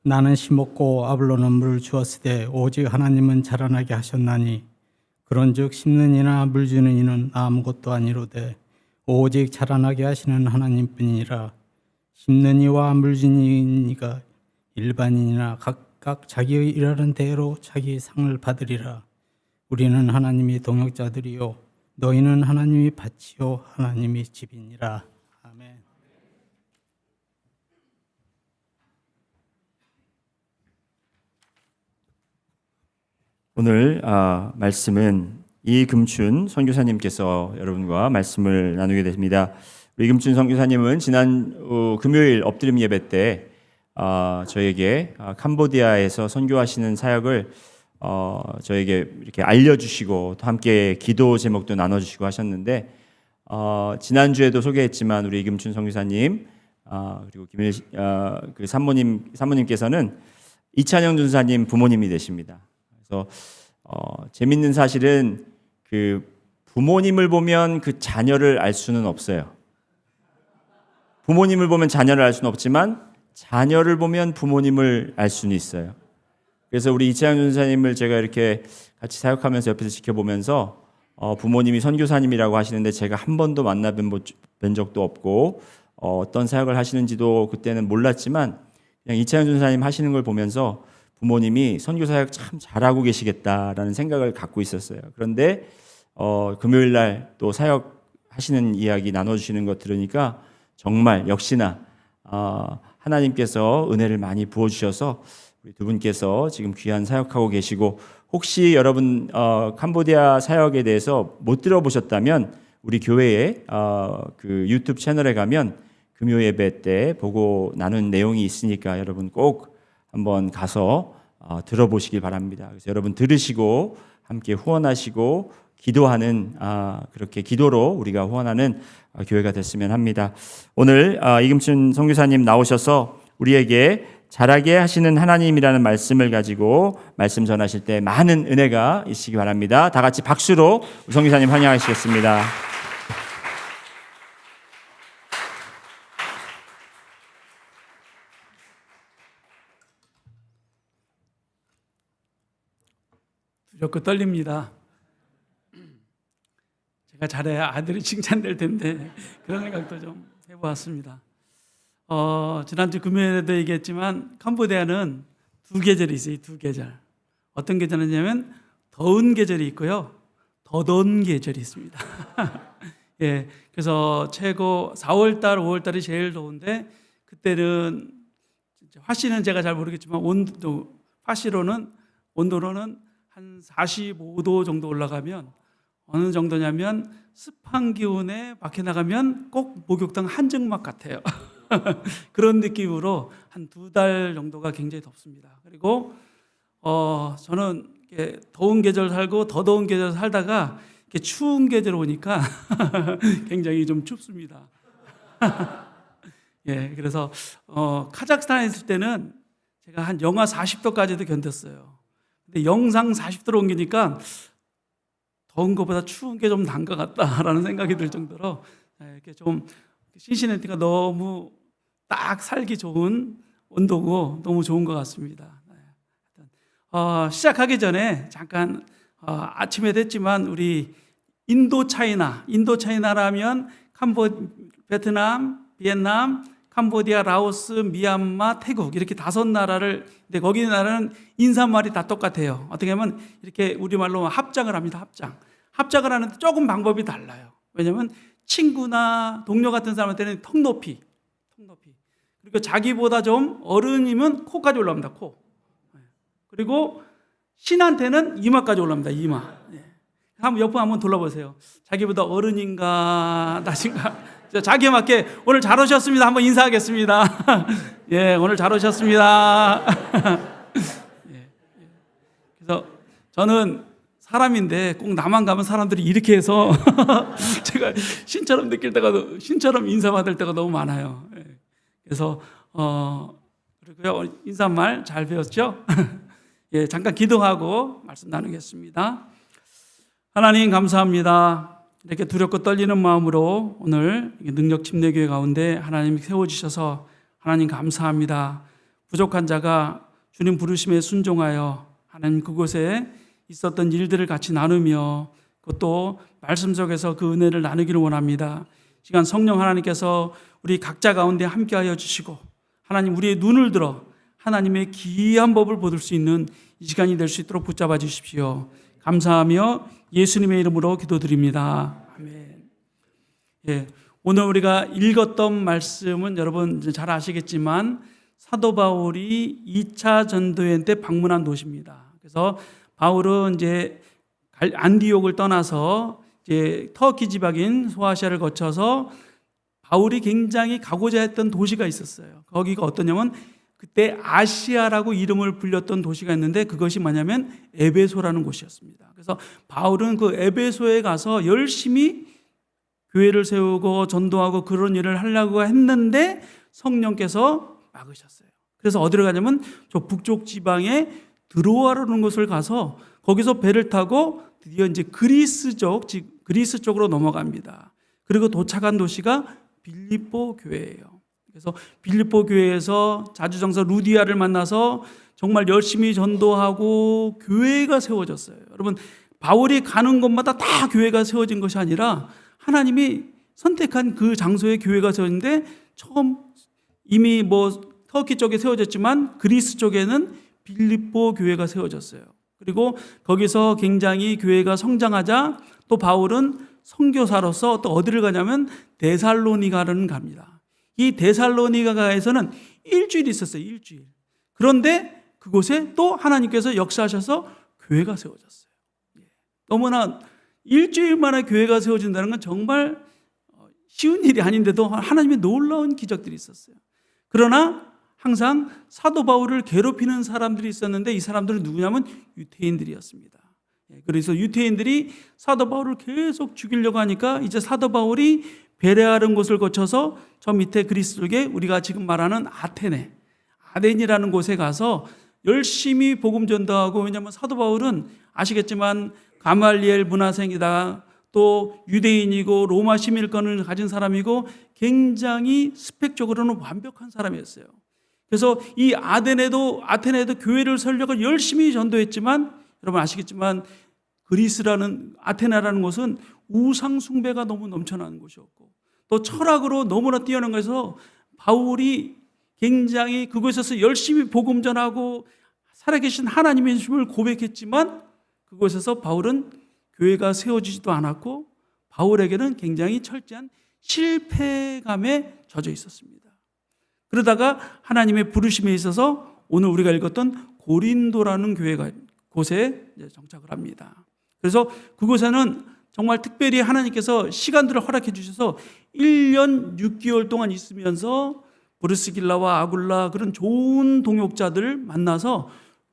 나는 심었고 아블로는 물을 주었으되 오직 하나님은 자라나게 하셨나니 그런즉 심는 이나 물 주는 이는 아무것도 아니로되 오직 자라나게 하시는 하나님뿐이니라. 심는 이와 물 주는 이가 일반인이나 각각 자기의 일하는 대로 자기 상을 받으리라. 우리는 하나님이 동역자들이요 너희는 하나님이 밭이요 하나님이 집이니라. 아멘. 오늘 말씀은 이금춘 선교사님께서 여러분과 말씀을 나누게 됩니다. 우리 이금춘 선교사님은 지난 금요일 엎드림 예배 때 저에게 캄보디아에서 선교하시는 사역을 저에게 이렇게 알려주시고 또 함께 기도 제목도 나눠주시고 하셨는데 지난주에도 소개했지만 우리 이금춘 선교사님 그리고 그 사모님께서는 이찬영 전사님 부모님이 되십니다. 그래서 재밌는 사실은 그 부모님을 보면 그 자녀를 알 수는 없어요. 부모님을 보면 자녀를 알 수는 없지만 자녀를 보면 부모님을 알 수는 있어요. 그래서 우리 이찬영 전사님을 제가 이렇게 같이 사역하면서 옆에서 지켜보면서 부모님이 선교사님이라고 하시는데 제가 한 번도 만나뵌 적도 없고 어떤 사역을 하시는지도 그때는 몰랐지만 그냥 이찬영 전사님 하시는 걸 보면서 부모님이 선교 사역 참 잘하고 계시겠다라는 생각을 갖고 있었어요. 그런데 금요일 날 또 사역 하시는 이야기 나눠주시는 것 들으니까 정말 역시나 하나님께서 은혜를 많이 부어주셔서 우리 두 분께서 지금 귀한 사역하고 계시고 혹시 여러분 캄보디아 사역에 대해서 못 들어보셨다면 우리 교회의 그 유튜브 채널에 가면 금요 예배 때 보고 나눈 내용이 있으니까 여러분 꼭 한번 가서 들어보시길 바랍니다. 그래서 여러분 들으시고 함께 후원하시고 기도하는 그렇게 기도로 우리가 후원하는 교회가 됐으면 합니다. 오늘 이금춘 선교사님 나오셔서 우리에게 자라게 하시는 하나님이라는 말씀을 가지고 말씀 전하실 때 많은 은혜가 있으시기 바랍니다. 다 같이 박수로 선교사님 환영하시겠습니다. 두렵고 떨립니다. 제가 잘해야 아들이 칭찬될 텐데 그런 생각도 좀 해보았습니다. 지난주 금요일에도 얘기했지만 캄보디아는 두 계절이 있어요. 두 계절. 어떤 계절이냐면 더운 계절이 있고요. 더 더운 계절이 있습니다. 예, 그래서 최고 4월달, 5월달이 제일 더운데 그때는 화씨는 제가 잘 모르겠지만 화씨로는 온도로는 한 45도 정도 올라가면 어느 정도냐면 습한 기온에 밖에 나가면 꼭 목욕탕 한증막 같아요. 그런 느낌으로 한 2달 정도가 굉장히 덥습니다. 그리고 저는 이렇게 더운 계절 살고 더 더운 계절 살다가 이렇게 추운 계절 오니까 굉장히 좀 춥습니다. 예, 그래서 카자흐스탄에 있을 때는 제가 한 영하 40도까지도 견뎠어요. 근데 영상 40도로 옮기니까 더운 것보다 추운 게 좀 난 것 같다라는 생각이 들 정도로 이렇게 좀 신시내티가 너무 딱 살기 좋은 온도고 너무 좋은 것 같습니다. 시작하기 전에 잠깐 아침에 됐지만 우리 인도차이나라면 베트남, 비엔남, 캄보디아, 라오스, 미얀마, 태국 이렇게 5나라를 근데 거기 나라는 인사말이 다 똑같아요. 어떻게 하면 이렇게 우리말로 합장을 합니다. 합장을 하는데 조금 방법이 달라요. 왜냐하면 친구나 동료 같은 사람한테는 턱 높이 그리고 자기보다 좀 어른이면 코까지 올라옵니다. 코. 그리고 신한테는 이마까지 올라옵니다. 이마. 한번 옆으로 한번 돌아보세요. 자기보다 어른인가 나신가 자기에 맞게 오늘 잘 오셨습니다. 한번 인사하겠습니다. 예, 오늘 잘 오셨습니다. 예. 그래서 저는 사람인데 꼭 나만 가면 사람들이 이렇게 해서 제가 신처럼 인사받을 때가 너무 많아요. 예. 그래서 그리고요 인사말 잘 배웠죠? 예, 잠깐 기도하고 말씀 나누겠습니다. 하나님 감사합니다. 이렇게 두렵고 떨리는 마음으로 오늘 능력 침례교회 가운데 하나님 세워주셔서 하나님 감사합니다. 부족한 자가 주님 부르심에 순종하여 하나님 그곳에 있었던 일들을 같이 나누며 그것도 말씀 속에서 그 은혜를 나누기를 원합니다. 시간 성령 하나님께서 우리 각자 가운데 함께하여 주시고 하나님 우리의 눈을 들어 하나님의 기이한 법을 보들 수 있는 이 시간이 될 수 있도록 붙잡아 주십시오. 감사하며 예수님의 이름으로 기도드립니다. 아멘. 예, 오늘 우리가 읽었던 말씀은 여러분 잘 아시겠지만 사도 바울이 2차 전도여행 때 방문한 도시입니다. 그래서 바울은 이제 안디옥을 떠나서 이제 터키 지방인 소아시아를 거쳐서 바울이 굉장히 가고자 했던 도시가 있었어요. 거기가 어떠냐면 그때 아시아라고 이름을 불렸던 도시가 있는데 그것이 뭐냐면 에베소라는 곳이었습니다. 그래서 바울은 그 에베소에 가서 열심히 교회를 세우고 전도하고 그런 일을 하려고 했는데 성령께서 막으셨어요. 그래서 어디로 가냐면 저 북쪽 지방에 드로아라는 곳을 가서 거기서 배를 타고 드디어 이제 그리스 쪽으로 넘어갑니다. 그리고 도착한 도시가 빌립보 교회예요. 그래서 빌립보 교회에서 자주정사 루디아를 만나서 정말 열심히 전도하고 교회가 세워졌어요. 여러분 바울이 가는 곳마다 다 교회가 세워진 것이 아니라 하나님이 선택한 그 장소에 교회가 세워졌는데 처음 이미 터키 쪽에 세워졌지만 그리스 쪽에는 빌립보 교회가 세워졌어요. 그리고 거기서 굉장히 교회가 성장하자 또 바울은 선교사로서 또 어디를 가냐면 데살로니가를 갑니다. 이 데살로니가에서는 일주일이 있었어요. 일주일. 그런데 그곳에 또 하나님께서 역사하셔서 교회가 세워졌어요. 너무나 일주일 만에 교회가 세워진다는 건 정말 쉬운 일이 아닌데도 하나님의 놀라운 기적들이 있었어요. 그러나 항상 사도 바울을 괴롭히는 사람들이 있었는데 이 사람들은 누구냐면 유태인들이었습니다. 그래서 유태인들이 사도 바울을 계속 죽이려고 하니까 이제 사도 바울이 베레아라는 곳을 거쳐서 저 밑에 그리스 쪽에 우리가 지금 말하는 아덴이라는 곳에 가서 열심히 복음 전도하고 왜냐하면 사도 바울은 아시겠지만 가말리엘 문화생이다 또 유대인이고 로마 시민권을 가진 사람이고 굉장히 스펙적으로는 완벽한 사람이었어요. 그래서 이 아테네도 교회를 설려고 열심히 전도했지만 여러분 아시겠지만 아테네라는 곳은 우상 숭배가 너무 넘쳐나는 곳이었고 또 철학으로 너무나 뛰어난 것에서 바울이 굉장히 그곳에서 열심히 복음 전하고 살아계신 하나님의 주님을 고백했지만 그곳에서 바울은 교회가 세워지지도 않았고 바울에게는 굉장히 철저한 실패감에 젖어 있었습니다. 그러다가 하나님의 부르심에 있어서 오늘 우리가 읽었던 고린도라는 곳에 정착을 합니다. 그래서 그곳에는 정말 특별히 하나님께서 시간들을 허락해 주셔서 1년 6개월 동안 있으면서 브리스길라와 아굴라 그런 좋은 동역자들을 만나서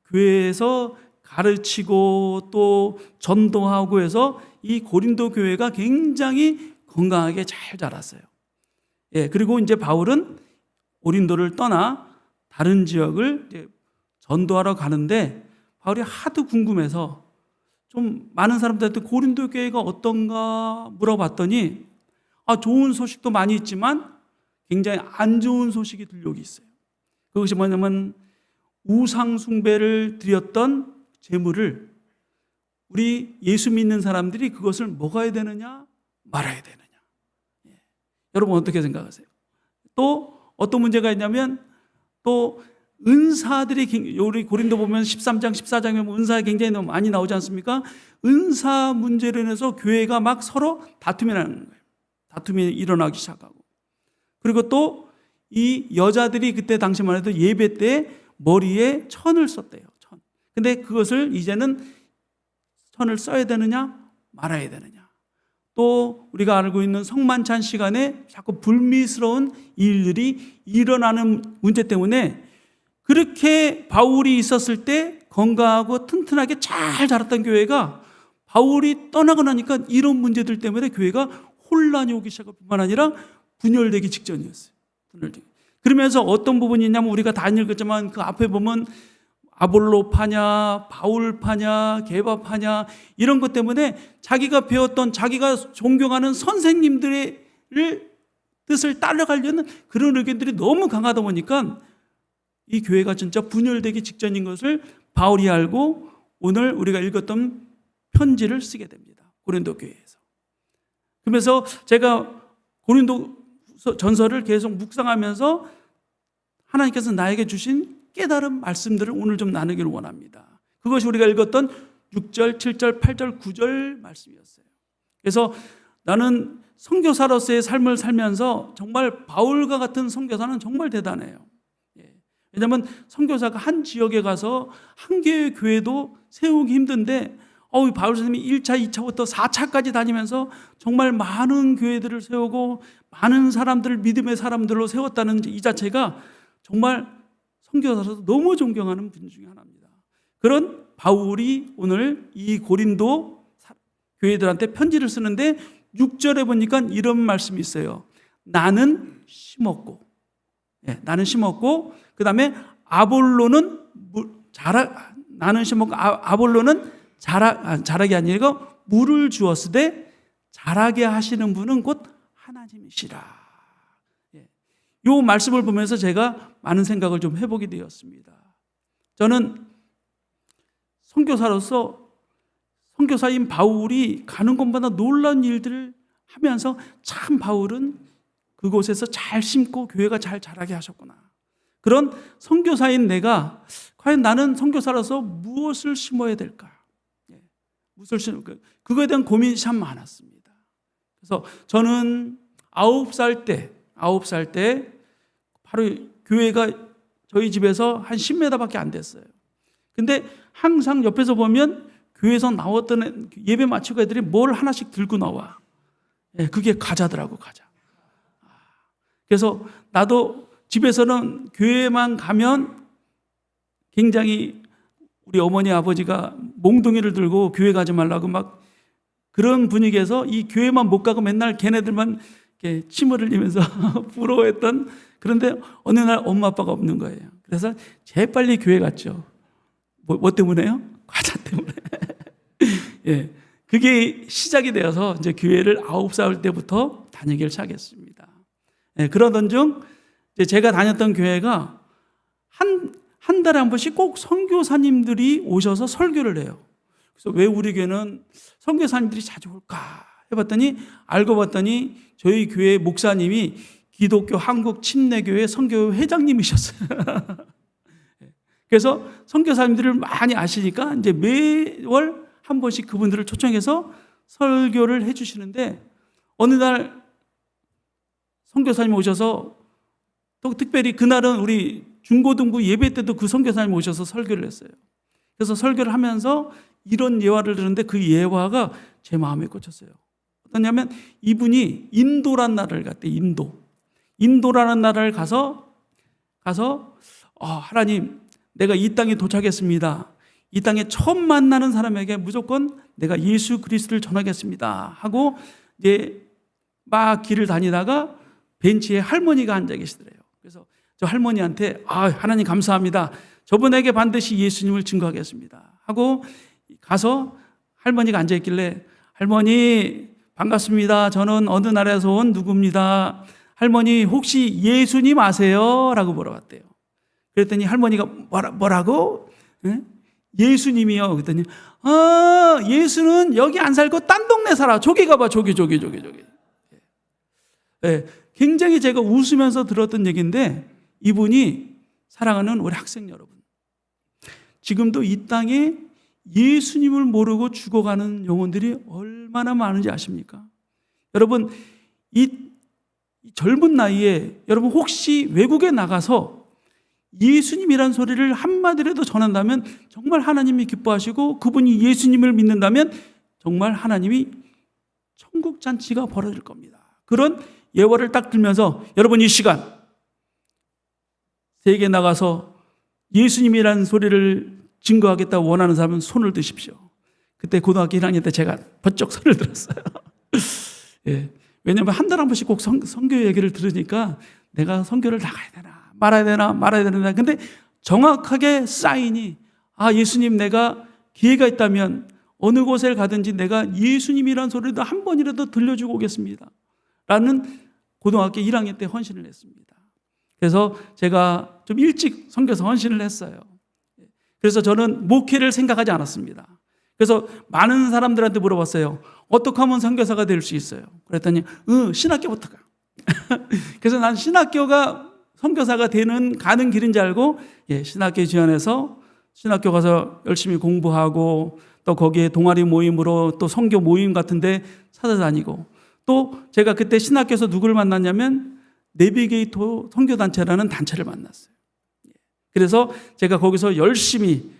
교회에서 가르치고 또 전도하고 해서 이 고린도 교회가 굉장히 건강하게 잘 자랐어요. 그리고 이제 바울은 고린도를 떠나 다른 지역을 이제 전도하러 가는데 바울이 하도 궁금해서 좀 많은 사람들한테 고린도 교회가 어떤가 물어봤더니 좋은 소식도 많이 있지만 굉장히 안 좋은 소식이 들려오기 있어요. 그것이 뭐냐면 우상 숭배를 드렸던 제물을 우리 예수 믿는 사람들이 그것을 먹어야 되느냐 말아야 되느냐. 여러분 어떻게 생각하세요? 또 어떤 문제가 있냐면 또 은사들이 우리 고린도 보면 13장 14장에 보면 은사가 굉장히 너무 많이 나오지 않습니까? 은사 문제로 인해서 교회가 막 서로 다툼이 나는 거예요. 다툼이 일어나기 시작하고 그리고 또 이 여자들이 그때 당시만 해도 예배 때 머리에 천을 썼대요. 천. 근데 그것을 이제는 천을 써야 되느냐 말아야 되느냐. 또 우리가 알고 있는 성만찬 시간에 자꾸 불미스러운 일들이 일어나는 문제 때문에 그렇게 바울이 있었을 때 건강하고 튼튼하게 잘 자랐던 교회가 바울이 떠나고 나니까 이런 문제들 때문에 교회가 혼란이 오기 시작할 뿐만 아니라 분열되기 직전이었어요. 그러면서 어떤 부분이 있냐면 우리가 다 읽었지만 그 앞에 보면 아볼로파냐, 바울파냐, 게바파냐 이런 것 때문에 자기가 배웠던 자기가 존경하는 선생님들의 뜻을 따라가려는 그런 의견들이 너무 강하다 보니까 이 교회가 진짜 분열되기 직전인 것을 바울이 알고 오늘 우리가 읽었던 편지를 쓰게 됩니다. 고린도 교회에서. 그러면서 제가 고린도 전서를 계속 묵상하면서 하나님께서 나에게 주신 깨달은 말씀들을 오늘 좀 나누기를 원합니다. 그것이 우리가 읽었던 6절, 7절, 8절, 9절 말씀이었어요. 그래서 나는 선교사로서의 삶을 살면서 정말 바울과 같은 선교사는 정말 대단해요. 왜냐하면 선교사가 한 지역에 가서 한 개의 교회도 세우기 힘든데 바울 선생님이 1차, 2차부터 4차까지 다니면서 정말 많은 교회들을 세우고 많은 사람들을 믿음의 사람들로 세웠다는 이 자체가 정말 선교사로서 너무 존경하는 분 중에 하나입니다. 그런 바울이 오늘 이 고린도 교회들한테 편지를 쓰는데 6절에 보니까 이런 말씀이 있어요. 나는 심었고, 나는 심었고, 그 다음에 아볼로는 나는 심었고, 아볼로는 자라게 아니고 물을 주었으되 자라게 하시는 분은 곧 하나님이시라. 이 말씀을 보면서 제가 많은 생각을 좀 해보게 되었습니다. 저는 선교사로서 선교사인 바울이 가는 곳마다 놀라운 일들을 하면서 참 바울은 그곳에서 잘 심고 교회가 잘 자라게 하셨구나. 그런 선교사인 내가 과연 나는 선교사로서 무엇을 심어야 될까? 그거에 대한 고민이 참 많았습니다. 그래서 저는 9살 때 바로 교회가 저희 집에서 한 10m밖에 안 됐어요. 근데 항상 옆에서 보면 교회에서 나왔던 예배 마치고 애들이 뭘 하나씩 들고 나와. 그게 과자더라고, 과자. 그래서 나도 집에서는 교회만 가면 굉장히 우리 어머니 아버지가 몽둥이를 들고 교회 가지 말라고 막 그런 분위기에서 이 교회만 못 가고 맨날 걔네들만 이렇게 침을 흘리면서 부러워했던, 그런데 어느 날 엄마 아빠가 없는 거예요. 그래서 재빨리 교회 갔죠. 뭐 때문에요? 과자 때문에. 그게 시작이 되어서 이제 교회를 9살 때부터 다니기를 시작했습니다. 그러던 중 제가 다녔던 교회가 한 달에 한 번씩 꼭 선교사님들이 오셔서 설교를 해요. 그래서 왜 우리 교회는 선교사님들이 자주 올까 해봤더니 알고 봤더니 저희 교회 목사님이 기독교 한국 침례교회 선교회 회장님이셨어요. 그래서 선교사님들을 많이 아시니까 이제 매월 한 번씩 그분들을 초청해서 설교를 해주시는데 어느 날 선교사님 오셔서 또 특별히 그날은 우리 중고등부 예배 때도 그 선교사님 오셔서 설교를 했어요. 그래서 설교를 하면서 이런 예화를 들었는데 그 예화가 제 마음에 꽂혔어요. 어떠냐면 이분이 인도란 나라를 갔대요. 인도라는 나라를 가서 하나님, 내가 이 땅에 도착했습니다. 이 땅에 처음 만나는 사람에게 무조건 내가 예수 그리스도를 전하겠습니다 하고 이제 막 길을 다니다가 벤치에 할머니가 앉아 계시더래요. 그래서 저 할머니한테 하나님 감사합니다. 저분에게 반드시 예수님을 증거하겠습니다 하고 가서 할머니가 앉아 있길래 할머니 반갑습니다. 저는 어느 나라에서 온 누구입니다. 할머니 혹시 예수님 아세요? 라고 물어봤대요. 그랬더니 할머니가 뭐라고? 예수님이요. 그랬더니 예수는 여기 안 살고 딴 동네 살아. 저기 가봐. 저기. 굉장히 제가 웃으면서 들었던 얘기인데 이분이 사랑하는 우리 학생 여러분, 지금도 이 땅에 예수님을 모르고 죽어가는 영혼들이 얼마나 많은지 아십니까? 여러분 이 젊은 나이에 여러분 혹시 외국에 나가서 예수님이란 소리를 한마디라도 전한다면 정말 하나님이 기뻐하시고 그분이 예수님을 믿는다면 정말 하나님이 천국 잔치가 벌어질 겁니다. 그런 예화를 딱 들면서 여러분 이 시간 세계에 나가서 예수님이라는 소리를 증거하겠다고 원하는 사람은 손을 드십시오. 그때 고등학교 1학년 때 제가 번쩍 손을 들었어요. 왜냐하면 한 달에 한 번씩 꼭 선교 얘기를 들으니까 내가 선교를 나가야 되나 말아야 되나. 근데 정확하게 사인이 예수님 내가 기회가 있다면 어느 곳에 가든지 내가 예수님이라는 소리를 한 번이라도 들려주고 오겠습니다 라는 고등학교 1학년 때 헌신을 했습니다. 그래서 제가 좀 일찍 선교사 헌신을 했어요. 그래서 저는 목회를 생각하지 않았습니다. 그래서 많은 사람들한테 물어봤어요. 어떻게 하면 선교사가 될 수 있어요? 그랬더니 신학교부터 가. 그래서 난 신학교가 선교사가 가는 길인 줄 알고 신학교에 지원해서 신학교 가서 열심히 공부하고 또 거기에 동아리 모임으로 또 선교 모임 같은데 찾아다니고 또 제가 그때 신학교에서 누구를 만났냐면 내비게이터 선교단체라는 단체를 만났어요. 그래서 제가 거기서 열심히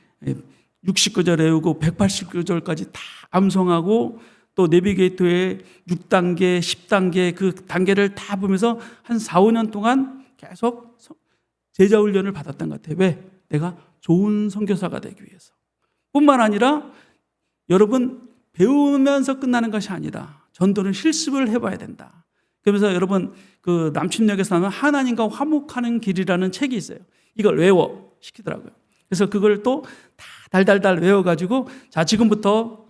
69절 외우고 189절까지 다 암송하고 또 내비게이터의 6단계, 10단계 그 단계를 다 보면서 한 4, 5년 동안 계속 제자 훈련을 받았던 것 같아요. 왜? 내가 좋은 선교사가 되기 위해서. 뿐만 아니라 여러분 배우면서 끝나는 것이 아니다. 전도는 실습을 해봐야 된다. 그러면서 여러분 그 남춘역에서 나오는 하나님과 화목하는 길이라는 책이 있어요. 이걸 외워 시키더라고요. 그래서 그걸 또 다 달달달 외워가지고 자 지금부터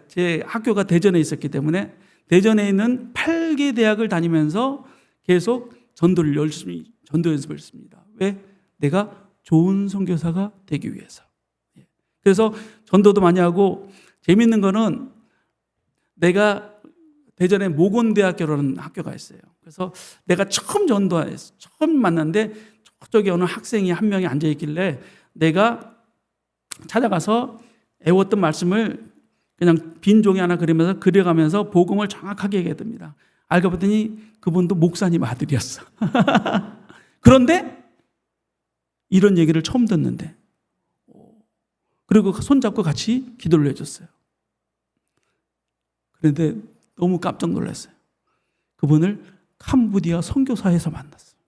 제 학교가 대전에 있었기 때문에 대전에 있는 8개 대학을 다니면서 계속 전도를 열심히 전도 연습을 했습니다. 왜? 내가 좋은 선교사가 되기 위해서. 그래서 전도도 많이 하고 재밌는 거는 내가 대전에 모건대학교라는 학교가 있어요. 그래서 내가 처음 전도했어. 처음 만났는데 저쪽에 어느 학생이 한 명이 앉아 있길래 내가 찾아가서 애웠던 말씀을 그냥 빈 종이 하나 그려가면서 복음을 정확하게 얘기했답니다. 알고 봤더니 그분도 목사님 아들이었어. 그런데 이런 얘기를 처음 듣는데 그리고 손잡고 같이 기도를 해줬어요. 그런데 너무 깜짝 놀랐어요. 그분을 캄보디아 선교사에서 만났어요.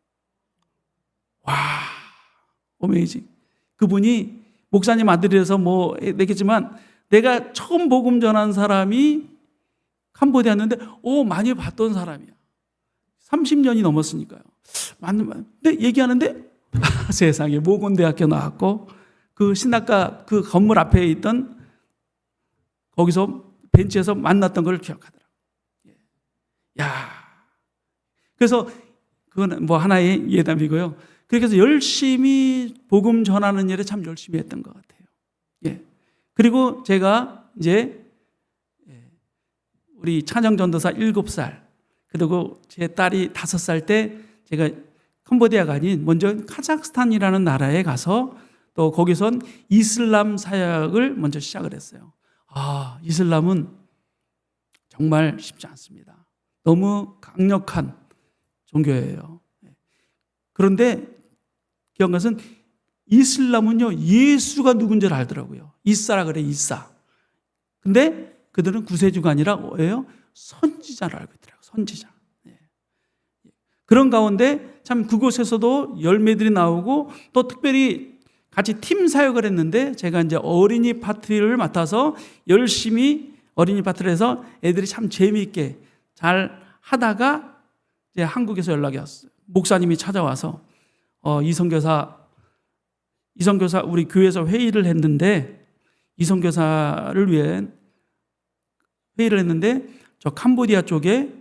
와, 어메이징. 그분이 목사님 아들이라서 뭐 내겠지만 내가 처음 복음 전한 사람이 캄보디아였는데 많이 봤던 사람이야. 30년이 넘었으니까요. 근데 얘기하는데 세상에 모건대학교 나왔고 그 신학과 그 건물 앞에 있던 거기서 벤치에서 만났던 걸 기억하더라고요. 야, 그래서 그건 뭐 하나의 예담이고요. 그렇게 해서 열심히 복음 전하는 일에 참 열심히 했던 것 같아요. 예. 그리고 제가 이제 우리 찬영전도사 7살 그리고 제 딸이 5살 때 제가 캄보디아가 아닌 먼저 카자흐스탄이라는 나라에 가서 또 거기선 이슬람 사역을 먼저 시작을 했어요. 이슬람은 정말 쉽지 않습니다. 너무 강력한 종교예요. 그런데 기억한 것은 이슬람은요 예수가 누군지를 알더라고요. 이사라 그래 이사. 근데 그들은 구세주가 아니라 뭐예요? 선지자를 알고 있더라고요. 선지자. 그런 가운데 참 그곳에서도 열매들이 나오고 또 특별히 같이 팀 사역을 했는데 제가 이제 어린이 파티를 맡아서 열심히 어린이 파티를 해서 애들이 참 재미있게 잘 하다가 이제 한국에서 연락이 왔어요. 목사님이 찾아와서 이 선교사 우리 교회에서 회의를 했는데 이 선교사를 위해 회의를 했는데 저 캄보디아 쪽에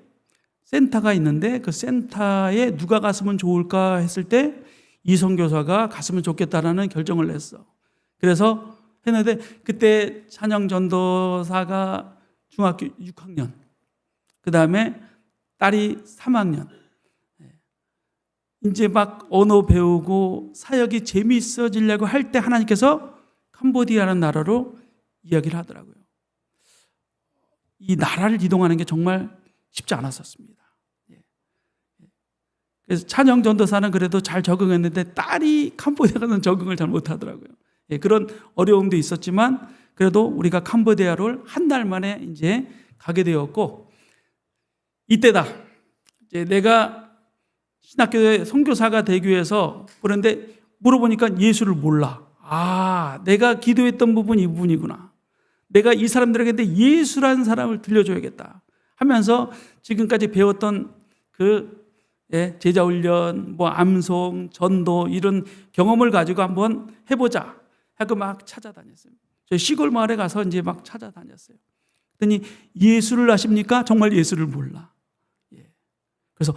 센터가 있는데 그 센터에 누가 갔으면 좋을까 했을 때 이 선교사가 갔으면 좋겠다라는 결정을 냈어. 그래서 했는데 그때 찬영 전도사가 중학교 6학년, 그 다음에 딸이 3학년. 이제 막 언어 배우고 사역이 재미있어지려고 할 때 하나님께서 캄보디아라는 나라로 이야기를 하더라고요. 이 나라를 이동하는 게 정말 쉽지 않았었습니다. 그래서 찬영 전도사는 그래도 잘 적응했는데 딸이 캄보디아는 적응을 잘 못하더라고요. 그런 어려움도 있었지만 그래도 우리가 캄보디아를 한 달 만에 이제 가게 되었고 이때다. 이제 내가 신학교의 선교사가 되기 위해서 그런데 물어보니까 예수를 몰라. 내가 기도했던 부분이 이 부분이구나. 내가 이 사람들에게 예수라는 사람을 들려줘야겠다 하면서 지금까지 배웠던 그 제자훈련, 뭐 암송, 전도 이런 경험을 가지고 한번 해보자 하고 막 찾아다녔어요. 저희 시골 마을에 가서 이제 막 찾아다녔어요. 그랬더니 예수를 아십니까? 정말 예수를 몰라. 그래서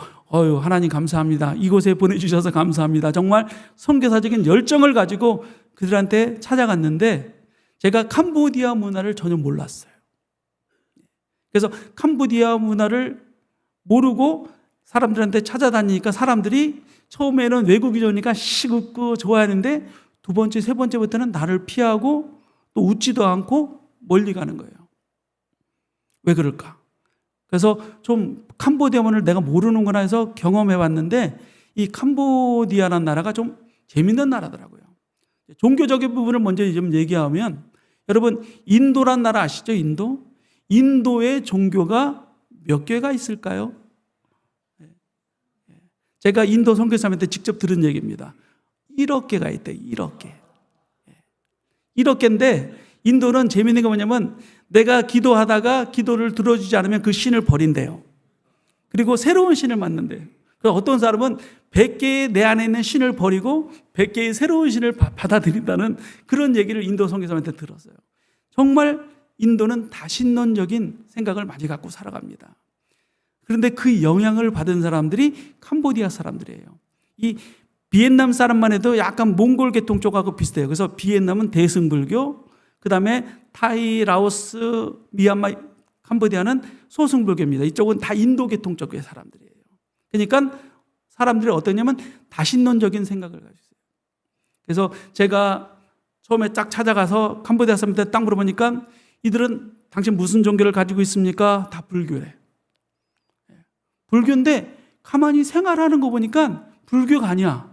하나님 감사합니다. 이곳에 보내주셔서 감사합니다. 정말 선교사적인 열정을 가지고 그들한테 찾아갔는데 제가 캄보디아 문화를 전혀 몰랐어요. 그래서 캄보디아 문화를 모르고 사람들한테 찾아다니니까 사람들이 처음에는 외국인이 오니까 시긋고 좋아하는데 두 번째, 세 번째부터는 나를 피하고 또 웃지도 않고 멀리 가는 거예요. 왜 그럴까? 그래서 좀 캄보디아 문화를 내가 모르는구나 해서 경험해 봤는데 이 캄보디아라는 나라가 좀 재밌는 나라더라고요. 종교적인 부분을 먼저 좀 얘기하면 여러분 인도란 나라 아시죠? 인도? 인도의 종교가 몇 개가 있을까요? 제가 인도 선교사님한테 직접 들은 얘기입니다. 1억 개가 있대요. 1억 개. 1억 개인데 인도는 재미있는 게 뭐냐면 내가 기도하다가 기도를 들어주지 않으면 그 신을 버린대요. 그리고 새로운 신을 만든대요. 어떤 사람은 100개의 내 안에 있는 신을 버리고 100개의 새로운 신을 받아들인다는 그런 얘기를 인도 선교사님한테 들었어요. 정말 인도는 다신론적인 생각을 많이 갖고 살아갑니다. 그런데 그 영향을 받은 사람들이 캄보디아 사람들이에요. 이 비엔남 사람만 해도 약간 몽골 계통 쪽하고 비슷해요. 그래서 비엔남은 대승불교, 그 다음에 타이, 라오스, 미얀마, 캄보디아는 소승불교입니다. 이쪽은 다 인도 계통 쪽의 사람들이에요. 그러니까 사람들이 어떠냐면 다신론적인 생각을 가지고 있어요. 그래서 제가 처음에 쫙 찾아가서 캄보디아 사람들한테 딱 물어보니까 이들은 당신 무슨 종교를 가지고 있습니까? 다 불교래. 불교인데 가만히 생활하는 거 보니까 불교가 아니야.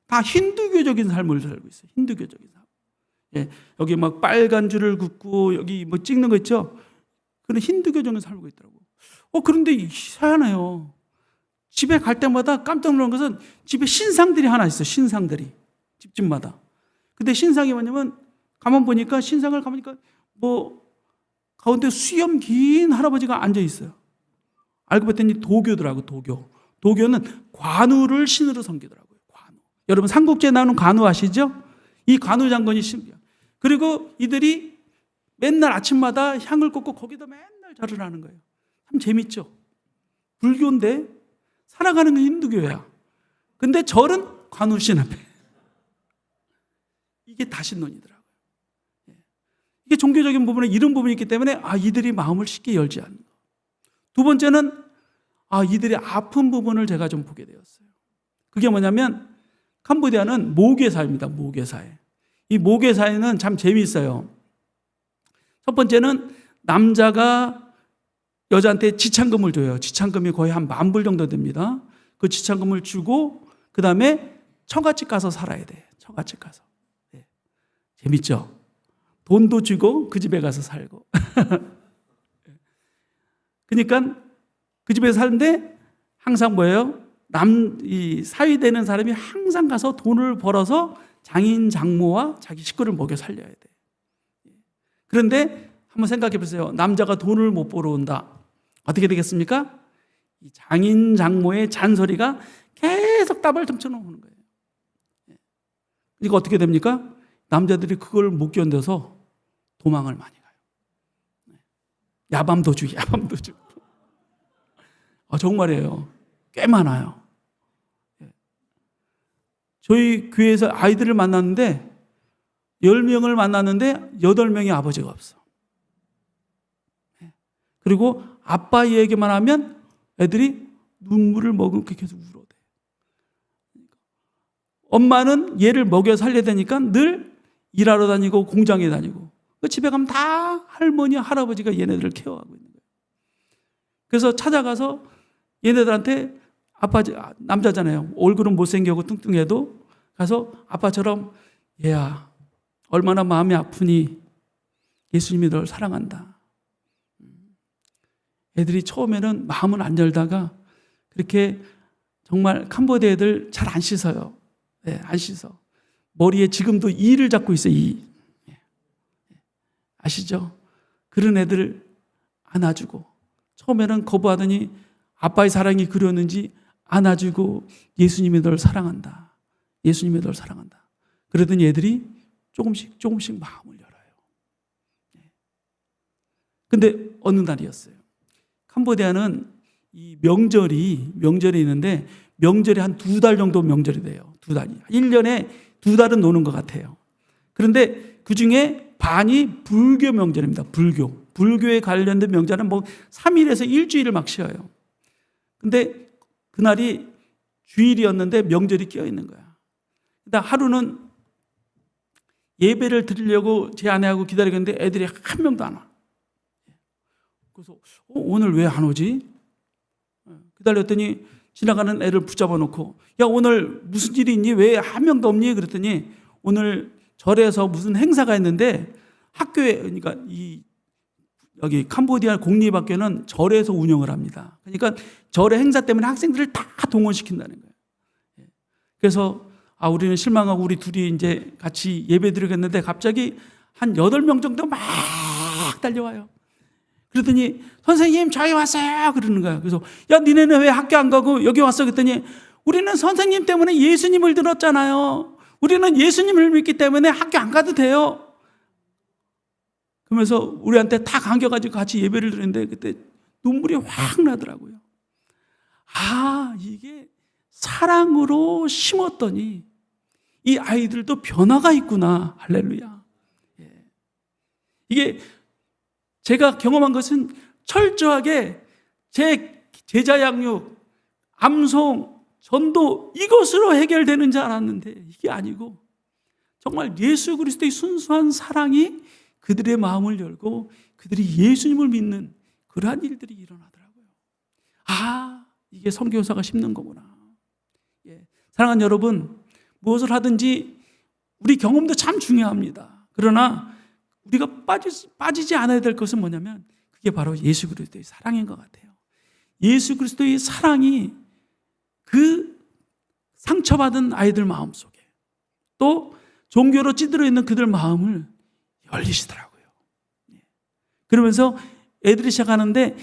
다 힌두교적인 삶을 살고 있어요. 힌두교적인 삶. 예, 여기 막 빨간 줄을 긋고 여기 뭐 찍는 거 있죠? 그런 힌두교적인 살고 있더라고. 그런데 희한해요. 집에 갈 때마다 깜짝 놀란 것은 집에 신상들이 하나 있어. 신상들이. 집집마다. 근데 신상이 뭐냐면 가만 보니까 신상을 가보니까 뭐 가운데 수염 긴 할아버지가 앉아 있어요. 알고 봤더니 도교더라고. 도교는 관우를 신으로 섬기더라고요. 관우. 여러분 삼국지에 나오는 관우 아시죠? 이 관우 장군이 신이야. 그리고 이들이 맨날 아침마다 향을 꽂고 거기다 맨날 절을 하는 거예요. 참 재밌죠? 불교인데 살아가는 건 힌두교야. 근데 절은 관우신 앞에. 이게 다신론이더라고요. 이게 종교적인 부분에 이런 부분이 있기 때문에 이들이 마음을 쉽게 열지 않는 거. 두 번째는 이들의 아픈 부분을 제가 좀 보게 되었어요. 그게 뭐냐면 캄보디아는 모계사입니다. 모계사회. 이 모계사회는 참 재미있어요. 첫 번째는 남자가 여자한테 지참금을 줘요. 지참금이 거의 한 10,000불 정도 됩니다. 그 지참금을 주고 그 다음에 처갓집 가서 살아야 돼. 처갓집 가서. 네. 재밌죠? 돈도 주고 그 집에 가서 살고. 그러니까 그 집에 사는데 항상 뭐예요? 이 사위되는 사람이 항상 가서 돈을 벌어서 장인 장모와 자기 식구를 먹여 살려야 돼. 그런데 한번 생각해 보세요. 남자가 돈을 못 벌어온다. 어떻게 되겠습니까? 이 장인 장모의 잔소리가 계속 따발 넘쳐나오는 거예요. 이거 어떻게 됩니까? 남자들이 그걸 못 견뎌서 도망을 많이 가요. 야밤도주. 정말이에요. 꽤 많아요. 저희 교회에서 아이들을 만났는데 10명을 만났는데 8명이 아버지가 없어. 그리고 아빠 얘기만 하면 애들이 눈물을 머금고 계속 울어대. 엄마는 얘를 먹여 살려야 되니까 늘 일하러 다니고 공장에 다니고 집에 가면 다 할머니, 할아버지가 얘네들을 케어하고 있는 거예요. 그래서 찾아가서 얘네들한테 아빠, 남자잖아요. 얼굴은 못생기고 뚱뚱해도 가서 아빠처럼 얘야 얼마나 마음이 아프니 예수님이 널 사랑한다. 애들이 처음에는 마음은 안 열다가 그렇게 정말 캄보디아 애들 잘 안 씻어요. 네, 안 씻어. 머리에 지금도 이를 잡고 있어요. 이. 아시죠? 그런 애들 안아주고 처음에는 거부하더니 아빠의 사랑이 그리웠는지 안아주고 예수님이 널 사랑한다. 예수님이 널 사랑한다. 그러더니 애들이 조금씩 마음을 열어요. 근데 어느 날이었어요. 캄보디아는 이 명절이 있는데 명절이 한 2달 정도 명절이 돼요. 2달이. 1년에 2달은 노는 것 같아요. 그런데 그 중에 반이 불교 명절입니다. 불교에 관련된 명절은 뭐 3일에서 일주일을 막 쉬어요. 근데 그날이 주일이었는데 명절이 끼어 있는 거야. 그러니까 하루는 예배를 드리려고 제 아내하고 기다리고 있는데 애들이 한 명도 안 와. 그래서 오늘 왜 안 오지? 기다렸더니 지나가는 애를 붙잡아 놓고 야 오늘 무슨 일이 있니? 왜 한 명도 없니? 그랬더니 오늘 절에서 무슨 행사가 있는데 학교에 그러니까 여기 캄보디아 공립학교는 절에서 운영을 합니다. 그러니까 절의 행사 때문에 학생들을 다 동원시킨다는 거예요. 그래서 우리는 실망하고 우리 둘이 이제 같이 예배 드리겠는데 갑자기 한 8명 정도 막 달려와요. 그러더니 선생님 저희 왔어요 그러는 거야. 그래서 야 니네는 왜 학교 안 가고 여기 왔어? 그랬더니 우리는 선생님 때문에 예수님을 들었잖아요. 우리는 예수님을 믿기 때문에 학교 안 가도 돼요. 그러면서 우리한테 다 감겨가지고 같이 예배를 드렸는데 그때 눈물이 확 나더라고요. 이게 사랑으로 심었더니 이 아이들도 변화가 있구나. 할렐루야. 이게 제가 경험한 것은 철저하게 제 제자 양육, 암송, 전도 이것으로 해결되는 줄 알았는데 이게 아니고 정말 예수 그리스도의 순수한 사랑이 그들의 마음을 열고 그들이 예수님을 믿는 그러한 일들이 일어나더라고요. 이게 선교사가 심는 거구나. 사랑하는 여러분, 무엇을 하든지 우리 경험도 참 중요합니다. 그러나 우리가 빠지지 않아야 될 것은 뭐냐면 그게 바로 예수 그리스도의 사랑인 것 같아요. 예수 그리스도의 사랑이 그 상처받은 아이들 마음속에 또 종교로 찌들어 있는 그들 마음을 열리시더라고요. 그러면서 애들이 시작하는데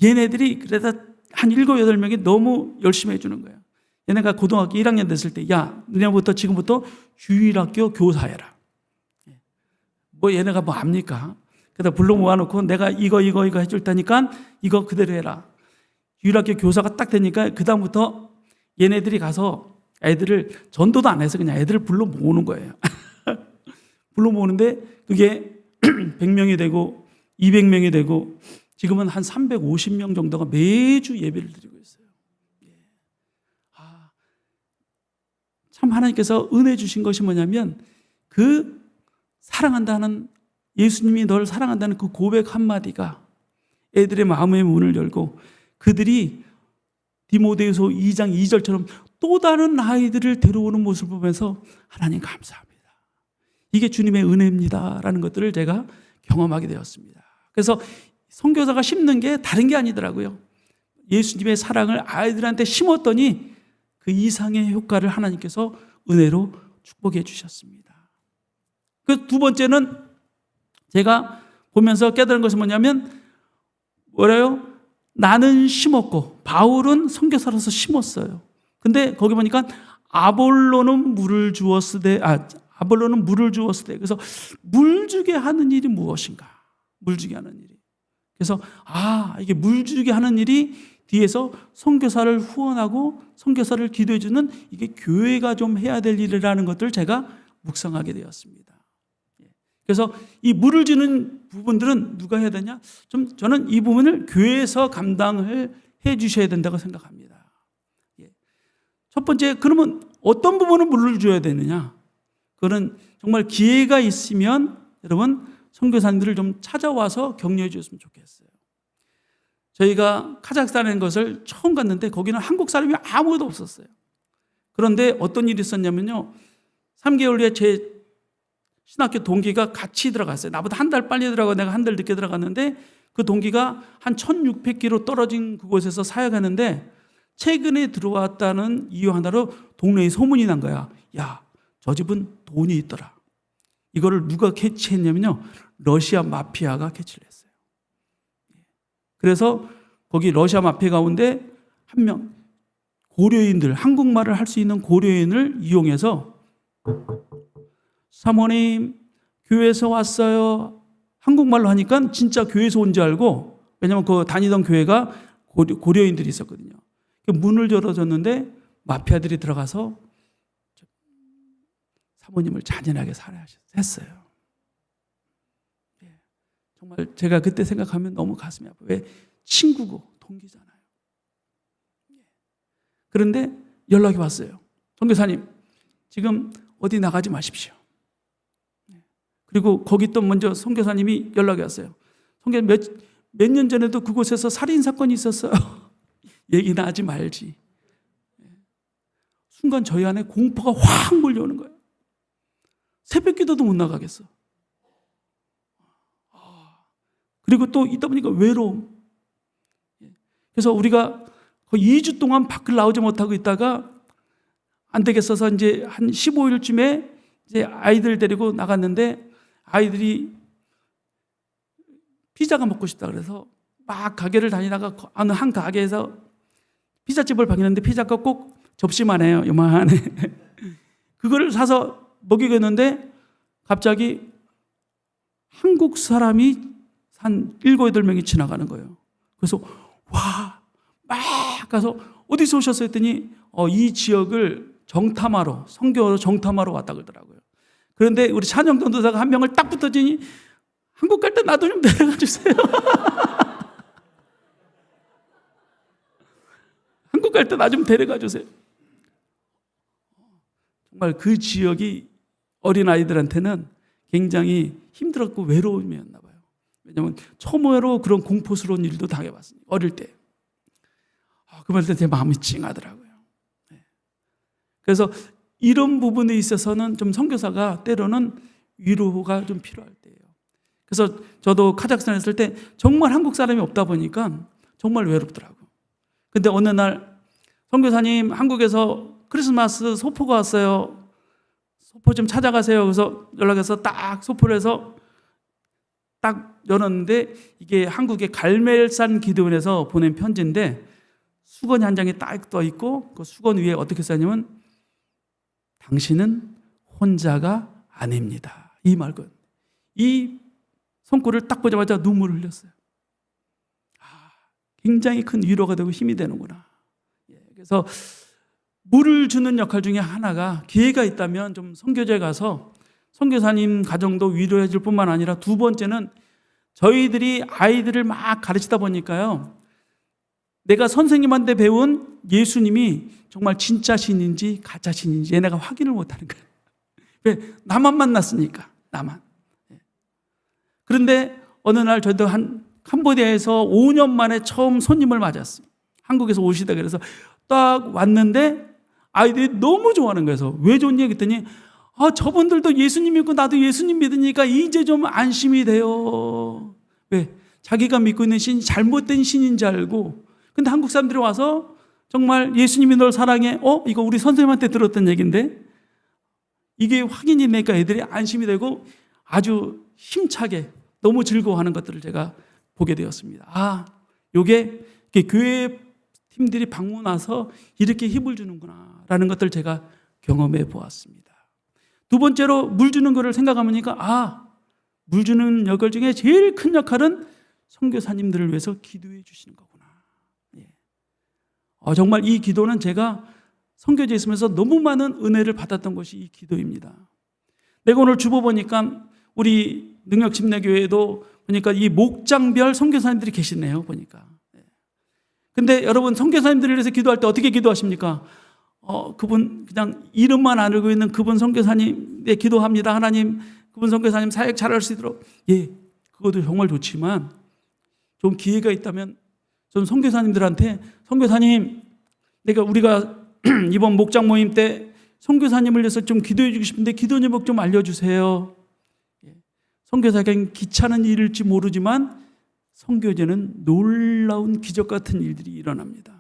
얘네들이 그래도 한 7, 8명이 너무 열심히 해주는 거예요. 얘네가 고등학교 1학년 됐을 때 너네부터 지금부터 주일학교 교사해라. 얘네가 뭐 압니까? 그래서 불러 모아놓고 내가 이거 해줄 테니까 이거 그대로 해라. 주일학교 교사가 딱 되니까 그 다음부터 얘네들이 가서 애들을 전도도 안 해서 그냥 애들을 불러 모으는 거예요. 불러 모으는데 그게 100명이 되고 200명이 되고 지금은 한 350명 정도가 매주 예배를 드리고 있어요. 참 하나님께서 은혜 주신 것이 뭐냐면 그 사랑한다는 예수님이 널 사랑한다는 그 고백 한마디가 애들의 마음의 문을 열고 그들이 디모데후서 2장 2절처럼 또 다른 아이들을 데려오는 모습을 보면서 하나님 감사합니다. 이게 주님의 은혜입니다라는 것들을 제가 경험하게 되었습니다. 그래서 선교사가 심는 게 다른 게 아니더라고요. 예수님의 사랑을 아이들한테 심었더니 그 이상의 효과를 하나님께서 은혜로 축복해 주셨습니다. 그 두 번째는 제가 보면서 깨달은 것이 뭐냐면 뭐래요? 나는 심었고 바울은 선교사로서 심었어요. 근데 거기 보니까 아볼로는 물을 주었으되 그래서 물 주게 하는 일이 무엇인가? 물 주게 하는 일이. 그래서 이게 물 주게 하는 일이 뒤에서 선교사를 후원하고 선교사를 기도해 주는 이게 교회가 좀 해야 될 일이라는 것들을 제가 묵상하게 되었습니다. 그래서 이 물을 주는 부분들은 누가 해야 되냐? 저는 이 부분을 교회에서 감당을 해 주셔야 된다고 생각합니다. 첫 번째, 그러면 어떤 부분은 물을 줘야 되느냐? 그거는 정말 기회가 있으면 여러분 선교사님들을 좀 찾아와서 격려해 주셨으면 좋겠어요. 저희가 카자흐스탄에 있는 것을 처음 갔는데 거기는 한국 사람이 아무도 없었어요. 그런데 어떤 일이 있었냐면요. 3개월 후에 제 신학교 동기가 같이 들어갔어요. 나보다 한 달 빨리 들어가고 내가 한 달 늦게 들어갔는데 그 동기가 한 1600km 떨어진 그곳에서 사역하는데 최근에 들어왔다는 이유 하나로 동네에 소문이 난 거야. 저 집은 돈이 있더라. 이거를 누가 캐치했냐면요. 러시아 마피아가 캐치를 했어요. 그래서 거기 러시아 마피아 가운데 한 명, 고려인들, 한국말을 할 수 있는 고려인을 이용해서 사모님, 교회에서 왔어요. 한국말로 하니까 진짜 교회에서 온 줄 알고, 왜냐면 그 다니던 교회가 고려인들이 있었거든요. 문을 열어줬는데 마피아들이 들어가서 사모님을 잔인하게 살해했어요. 정말 제가 그때 생각하면 너무 가슴이 아파요. 왜? 친구고 동기잖아요. 그런데 연락이 왔어요. 선교사님, 지금 어디 나가지 마십시오. 그리고 거기 또 먼저 선교사님이 연락이 왔어요. 선교사님, 몇 년 전에도 그곳에서 살인사건이 있었어요. 얘기나 하지 말지. 순간 저희 안에 공포가 확 몰려오는 거예요. 새벽 기도도 못 나가겠어. 그리고 또 있다 보니까 외로움. 그래서 우리가 거의 2주 동안 밖을 나오지 못하고 있다가 안 되겠어서 이제 한 15일쯤에 이제 아이들 데리고 나갔는데 아이들이 피자가 먹고 싶다 그래서 막 가게를 다니다가 어느 한 가게에서 피자집을 발견했는데 피자가 꼭 접시만 해요. 요만해. 그거를 사서 먹이겠는데 갑자기 한국 사람이 한 7, 8명이 지나가는 거예요. 그래서 와, 막 가서 어디서 오셨어요? 했더니 이 지역을 정탐하러, 선교로 정탐하러 왔다 그러더라고요. 그런데 우리 찬영동 도사가 한 명을 딱 붙어주니 한국 갈 때 나도 좀 데려가 주세요. 한국 갈 때 나 좀 데려가 주세요. 정말 그 지역이 어린아이들한테는 굉장히 힘들었고 외로움이었나 봐요. 왜냐하면 처음으로 그런 공포스러운 일도 당해봤으니까 어릴 때. 그럴 때 제 마음이 찡하더라고요. 그래서 이런 부분에 있어서는 좀 선교사가 때로는 위로가 좀 필요할 때예요. 그래서 저도 카자흐스탄에 있을 때 정말 한국 사람이 없다 보니까 정말 외롭더라고요. 근데 어느 날 선교사님 한국에서 크리스마스 소포가 왔어요. 소포 좀 찾아가세요. 그래서 연락해서 딱 소포를 해서 딱 열었는데 이게 한국의 갈멜산 기도원에서 보낸 편지인데 수건이 한 장에 딱 떠 있고 그 수건 위에 어떻게 써냐면 당신은 혼자가 아닙니다. 이 말건. 이 손글을 딱 보자마자 눈물을 흘렸어요. 굉장히 큰 위로가 되고 힘이 되는구나. 그래서 물을 주는 역할 중에 하나가 기회가 있다면 좀 선교지에 가서 선교사님 가정도 위로해 줄 뿐만 아니라 두 번째는 저희들이 아이들을 막 가르치다 보니까요. 내가 선생님한테 배운 예수님이 정말 진짜 신인지 가짜 신인지 얘네가 확인을 못하는 거예요. 왜? 나만 만났으니까. 나만. 그런데 어느 날 저도 한 캄보디아에서 5년 만에 처음 손님을 맞았어요. 한국에서 오시다 그래서 딱 왔는데 아이들이 너무 좋아하는 거예요. 왜 좋냐 그랬더니 저분들도 예수님 믿고 나도 예수님 믿으니까 이제 좀 안심이 돼요. 왜? 자기가 믿고 있는 신이 잘못된 신인 줄 알고 근데 한국 사람들이 와서 정말 예수님이 널 사랑해. 이거 우리 선생님한테 들었던 얘기인데 이게 확인이 되니까 애들이 안심이 되고 아주 힘차게 너무 즐거워하는 것들을 제가 보게 되었습니다. 요게 교회 팀들이 방문 와서 이렇게 힘을 주는구나 라는 것들을 제가 경험해 보았습니다. 두 번째로 물 주는 거를 생각하니까 물 주는 역할 중에 제일 큰 역할은 선교사님들을 위해서 기도해 주시는 거구나. 정말 이 기도는 제가 선교지에 있으면서 너무 많은 은혜를 받았던 것이 이 기도입니다. 내가 오늘 주보 보니까 우리 능력침례교회에도 보니까 이 목장별 선교사님들이 계시네요. 보니까. 근데 여러분 선교사님들을 위해서 기도할 때 어떻게 기도하십니까? 그분 그냥 이름만 알고 있는 그분 선교사님에 기도합니다. 하나님 그분 선교사님 사역 잘할 수 있도록. 그것도 정말 좋지만 좀 기회가 있다면 전 선교사님들한테 선교사님 우리가 이번 목장 모임 때 선교사님을 위해서 좀 기도해 주고 싶은데 기도 제목 좀 알려주세요. 선교사에겐 귀찮은 일일지 모르지만 선교제는 놀라운 기적 같은 일들이 일어납니다.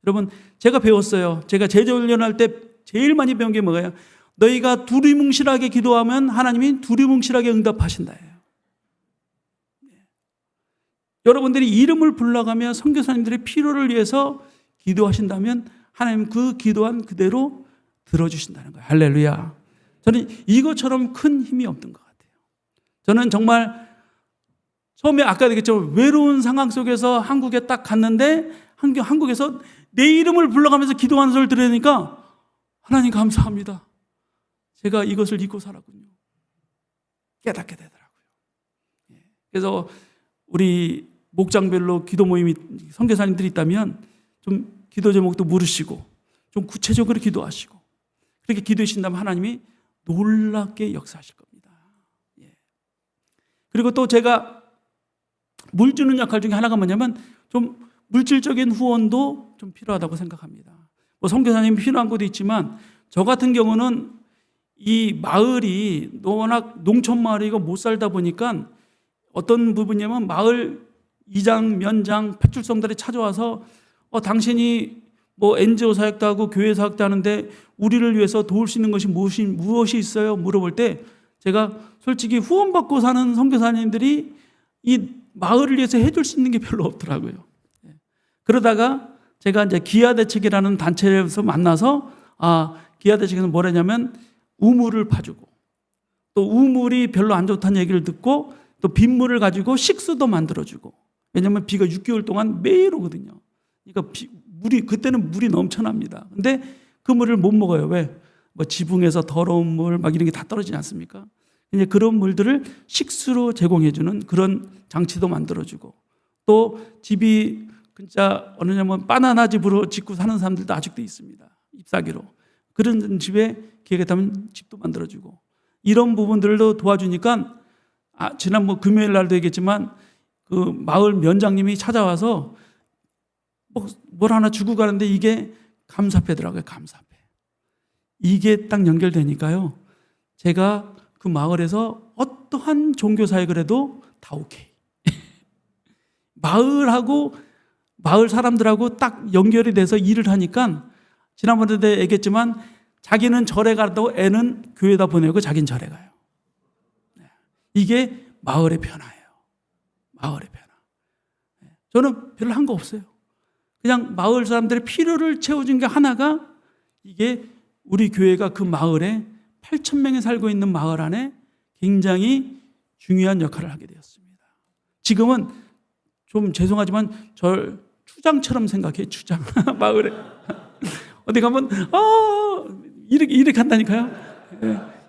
여러분 제가 배웠어요. 제가 제자훈련할 때 제일 많이 배운 게 뭐예요? 너희가 두리뭉실하게 기도하면 하나님이 두리뭉실하게 응답하신다예요. 여러분들이 이름을 불러가며 선교사님들의 필요를 위해서 기도하신다면 하나님 그 기도한 그대로 들어주신다는 거예요. 할렐루야. 저는 이것처럼 큰 힘이 없던 것 같아요. 저는 정말 처음에 아까 얘기했죠. 외로운 상황 속에서 한국에 딱 갔는데 한국에서 내 이름을 불러가면서 기도하는 소리를 들으니까 하나님 감사합니다. 제가 이것을 잊고 살았군요. 깨닫게 되더라고요. 그래서 우리 목장별로 기도 모임이 선교사님들이 있다면 좀 기도 제목도 물으시고 좀 구체적으로 기도하시고 그렇게 기도해 주신다면 하나님이 놀랍게 역사하실 겁니다. 그리고 또 제가 물 주는 역할 중에 하나가 뭐냐면 좀 물질적인 후원도 좀 필요하다고 생각합니다. 뭐 선교사님이 필요한 것도 있지만 저 같은 경우는 이 마을이 워낙 농촌 마을이고 못 살다 보니까 어떤 부분이냐면 마을 이장, 면장, 파출성들이 찾아와서 당신이 뭐 NGO 사역도 하고 교회 사역도 하는데 우리를 위해서 도울 수 있는 것이 무엇이 있어요? 물어볼 때 제가 솔직히 후원받고 사는 선교사님들이 이 마을을 위해서 해줄 수 있는 게 별로 없더라고요. 그러다가 제가 이제 기아대책이라는 단체에서 만나서 기아대책에서 뭐라냐면 우물을 파주고 또 우물이 별로 안 좋다는 얘기를 듣고 또 빗물을 가지고 식수도 만들어주고 왜냐하면 비가 6개월 동안 매일 오거든요. 그러니까 그때는 물이 넘쳐납니다. 근데 그 물을 못 먹어요. 왜? 뭐 지붕에서 더러운 물 막 이런 게 다 떨어지지 않습니까? 이제 그런 물들을 식수로 제공해주는 그런 장치도 만들어주고 또 집이 진짜 어느냐면 바나나 집으로 짓고 사는 사람들도 아직도 있습니다. 잎사귀로. 그런 집에 기회가 되면 집도 만들어주고 이런 부분들도 도와주니까 지난 금요일 날도 얘기했지만 그 마을 면장님이 찾아와서 뭘 하나 주고 가는데 이게 감사패더라고요. 감사패. 이게 딱 연결되니까요. 제가 그 마을에서 어떠한 종교사역을 해도 다 오케이. 마을 사람들하고 딱 연결이 돼서 일을 하니까 지난번에도 얘기했지만 자기는 절에 가도 애는 교회에다 보내고 자기는 절에 가요. 이게 마을의 변화예요. 마을의 변화. 저는 별로 한 거 없어요. 그냥 마을 사람들의 필요를 채워준 게 하나가 이게 우리 교회가 그 마을에 8,000명이 살고 있는 마을 안에 굉장히 중요한 역할을 하게 되었습니다. 지금은 좀 죄송하지만 절 추장처럼 생각해요. 추장. 마을에. 어디 가면 이렇게 한다니까요.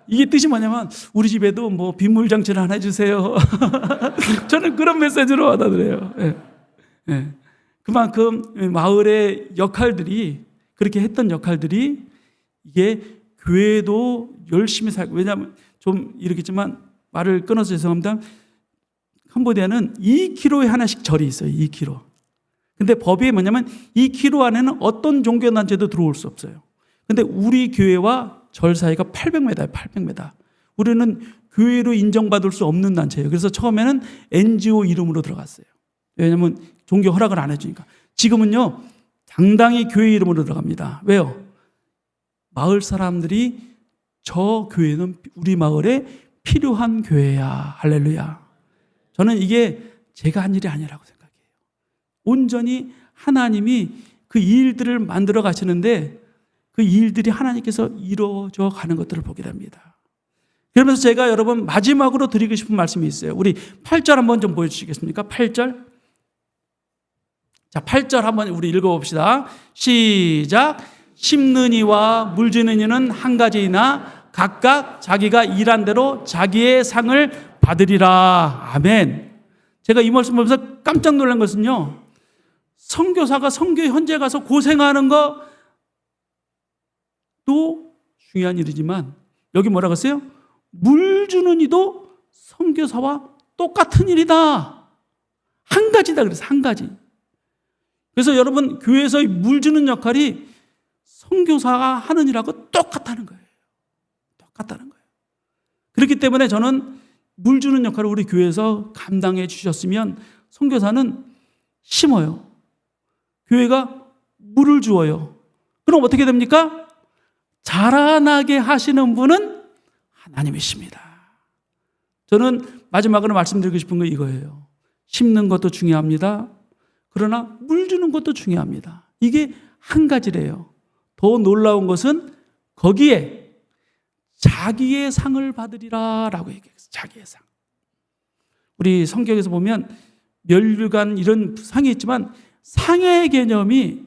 이게 뜻이 뭐냐면 우리 집에도 뭐 빗물 장치를 하나 해주세요. 저는 그런 메시지로 받아들여요. 그만큼 마을의 역할들이 그렇게 했던 역할들이 이게 교회도 열심히 살고 왜냐하면 좀 이렇겠지만 말을 끊어서 죄송합니다. 캄보디아는 2km에 하나씩 절이 있어요. 2km. 근데 법이 뭐냐면 2km 안에는 어떤 종교단체도 들어올 수 없어요. 근데 우리 교회와 절 사이가 800m예요. 800m. 우리는 교회로 인정받을 수 없는 단체예요. 그래서 처음에는 NGO 이름으로 들어갔어요. 왜냐하면 종교 허락을 안 해주니까. 지금은요. 당당히 교회 이름으로 들어갑니다. 왜요? 마을 사람들이 저 교회는 우리 마을에 필요한 교회야. 할렐루야. 저는 이게 제가 한 일이 아니라고 생각해요. 온전히 하나님이 그 일들을 만들어 가시는데 그 일들이 하나님께서 이루어져 가는 것들을 보게 됩니다. 그러면서 제가 여러분 마지막으로 드리고 싶은 말씀이 있어요. 우리 8절 한번 좀 보여주시겠습니까? 8절. 자, 8절 한번 우리 읽어봅시다. 시작. 심는 이와 물주는 이는 한 가지이나 각각 자기가 일한 대로 자기의 상을 받으리라. 아멘. 제가 이 말씀 보면서 깜짝 놀란 것은요. 선교사가 선교 현지에 가서 고생하는 것도 중요한 일이지만 여기 뭐라고 했어요? 물 주는 이도 선교사와 똑같은 일이다. 한 가지다 그래서 한 가지. 그래서 여러분 교회에서 물 주는 역할이 선교사가 하는 일하고 똑같다는 거예요. 똑같다는 거예요. 그렇기 때문에 저는 물 주는 역할을 우리 교회에서 감당해 주셨으면 선교사는 심어요. 교회가 물을 주어요. 그럼 어떻게 됩니까? 자라나게 하시는 분은 하나님이십니다. 저는 마지막으로 말씀드리고 싶은 건 이거예요. 심는 것도 중요합니다. 그러나 물 주는 것도 중요합니다. 이게 한 가지래요. 더 놀라운 것은 거기에 자기의 상을 받으리라 라고 얘기했어요. 자기의 상. 우리 성경에서 보면 멸류관 이런 상이 있지만 상해 개념이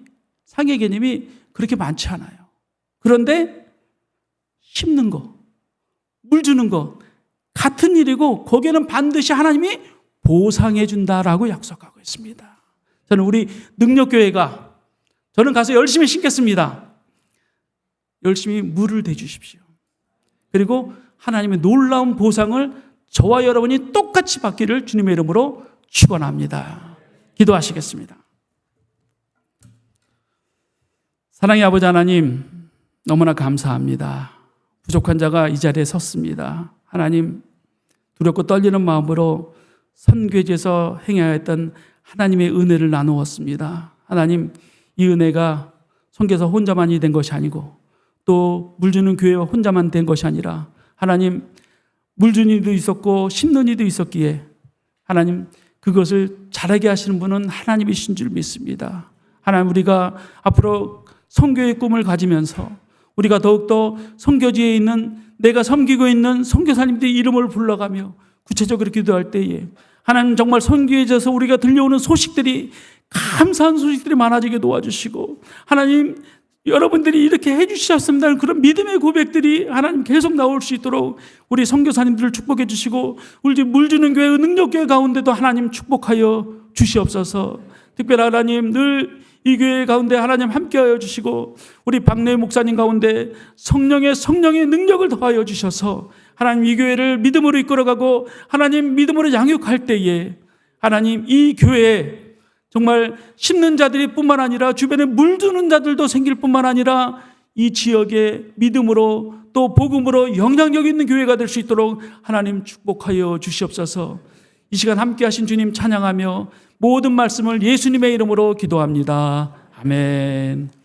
그렇게 많지 않아요. 그런데 심는 거, 물 주는 거 같은 일이고 거기에는 반드시 하나님이 보상해 준다라고 약속하고 있습니다. 저는 우리 능력교회가 저는 가서 열심히 심겠습니다. 열심히 물을 대주십시오. 그리고 하나님의 놀라운 보상을 저와 여러분이 똑같이 받기를 주님의 이름으로 축원합니다. 기도하시겠습니다. 사랑의 아버지 하나님, 너무나 감사합니다. 부족한 자가 이 자리에 섰습니다. 하나님, 두렵고 떨리는 마음으로 선교지에서 행해야 했던 하나님의 은혜를 나누었습니다. 하나님, 이 은혜가 선교사 혼자만이 된 것이 아니고 또 물주는 교회와 혼자만 된 것이 아니라 하나님, 물주는 이도 있었고 심는 이도 있었기에 하나님, 그것을 잘하게 하시는 분은 하나님이신 줄 믿습니다. 하나님, 우리가 앞으로 선교의 꿈을 가지면서 우리가 더욱더 선교지에 있는 내가 섬기고 있는 선교사님들의 이름을 불러가며 구체적으로 기도할 때에 하나님, 정말 선교에서 우리가 들려오는 소식들이 감사한 소식들이 많아지게 도와주시고 하나님, 여러분들이 이렇게 해주셨습니다. 그런 믿음의 고백들이 하나님 계속 나올 수 있도록 우리 선교사님들을 축복해 주시고 우리 물주는 교회 능력교회 가운데도 하나님 축복하여 주시옵소서. 특별히 하나님, 늘 이 교회 가운데 하나님 함께하여 주시고 우리 박래 목사님 가운데 성령의 능력을 더하여 주셔서 하나님, 이 교회를 믿음으로 이끌어가고 하나님 믿음으로 양육할 때에 하나님, 이 교회에 정말 심는 자들이 뿐만 아니라 주변에 물주는 자들도 생길 뿐만 아니라 이 지역에 믿음으로 또 복음으로 영향력 있는 교회가 될 수 있도록 하나님 축복하여 주시옵소서. 이 시간 함께 하신 주님 찬양하며 모든 말씀을 예수님의 이름으로 기도합니다. 아멘.